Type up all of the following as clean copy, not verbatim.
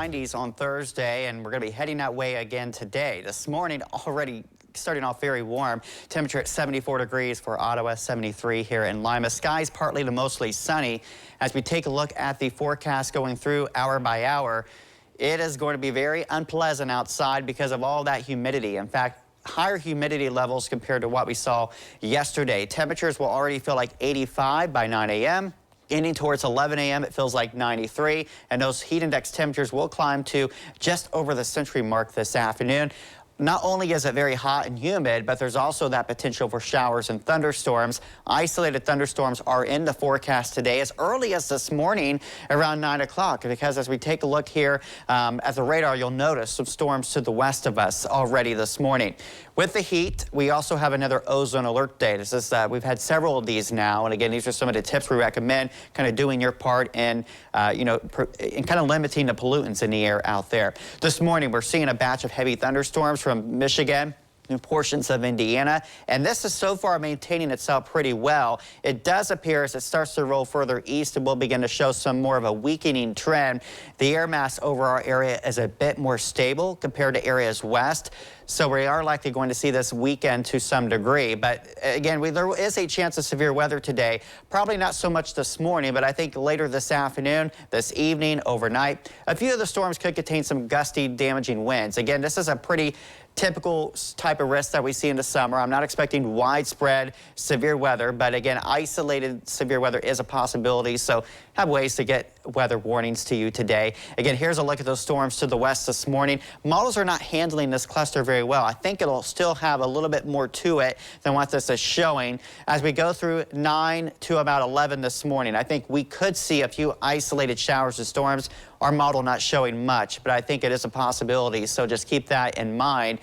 90s on Thursday, and we're going to be heading that way again today. This morning, already starting off very warm. Temperature at 74 degrees for Ottawa, 73 here in Lima. Skies partly to mostly sunny. As we take a look at the forecast going through hour by hour, it is going to be very unpleasant outside because of all that humidity. In fact, higher humidity levels compared to what we saw yesterday. Temperatures will already feel like 85 by 9 a.m. Ending towards 11 a.m., it feels like 93, and those heat index temperatures will climb to just over the century mark this afternoon. Not only is it very hot and humid, but there's also that potential for showers and thunderstorms. Isolated thunderstorms are in the forecast today as early as this morning around 9 o'clock, because as we take a look here at the radar, you'll notice some storms to the west of us already this morning. With the heat, we also have another ozone alert day. This is we've had several of these now, and again, these are some of the tips we recommend, kind of doing your part in, in kind of limiting the pollutants in the air out there. This morning, we're seeing a batch of heavy thunderstorms from Michigan and portions of Indiana, and this is so far maintaining itself pretty well. It does appear as it starts to roll further east, and will begin to show some more of a weakening trend. The air mass over our area is a bit more stable compared to areas west, so we are likely going to see this weekend to some degree. But again, there is a chance of severe weather today. Probably not so much this morning, but I think later this afternoon, this evening, overnight, a few of the storms could contain some gusty, damaging winds. Again, this is a pretty typical type of risk that we see in the summer. I'm not expecting widespread severe weather, but again, isolated severe weather is a possibility, so have ways to get weather warnings to you today. Again, here's a look at those storms to the west this morning. Models are not handling this cluster very well. I think it'll still have a little bit more to it than what this is showing. As we go through 9 to about 11 this morning, I think we could see a few isolated showers and storms. Our model not showing much, but I think it is a possibility, so just keep that in mind.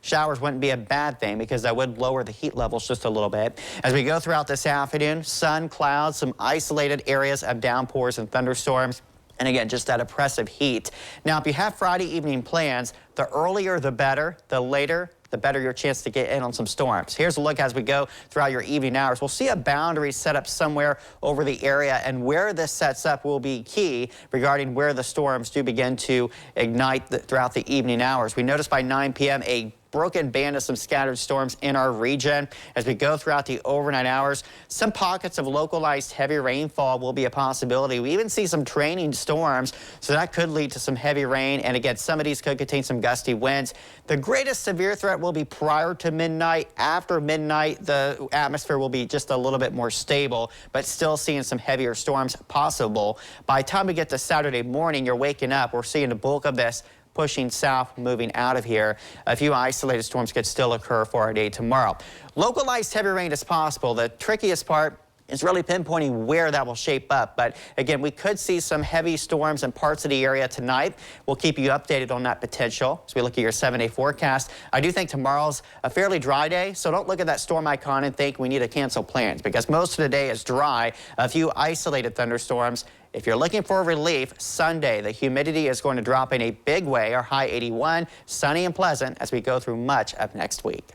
Showers wouldn't be a bad thing because that would lower the heat levels just a little bit. As we go throughout this afternoon, sun, clouds, some isolated areas of downpours and thunderstorms. And again, just that oppressive heat. Now, if you have Friday evening plans, the earlier the better, the later the better your chance to get in on some storms. Here's a look as we go throughout your evening hours. We'll see a boundary set up somewhere over the area, and where this sets up will be key regarding where the storms do begin to ignite throughout the evening hours. We noticed by 9 p.m. a broken band of some scattered storms in our region. As we go throughout the overnight hours, some pockets of localized heavy rainfall will be a possibility. We even see some training storms, so that could lead to some heavy rain. And again, some of these could contain some gusty winds. The greatest severe threat will be prior to midnight. After midnight, the atmosphere will be just a little bit more stable, but still seeing some heavier storms possible. By the time we get to Saturday morning, you're waking up, we're seeing the bulk of this pushing south, moving out of here. A few isolated storms could still occur for our day tomorrow. Localized heavy rain is possible. The trickiest part is really pinpointing where that will shape up. But again, we could see some heavy storms in parts of the area tonight. We'll keep you updated on that potential as we look at your 7-day forecast. I do think tomorrow's a fairly dry day, so don't look at that storm icon and think we need to cancel plans, because most of the day is dry. A few isolated thunderstorms. If you're looking for relief, Sunday, the humidity is going to drop in a big way. Our high 81, sunny and pleasant as we go through much of next week.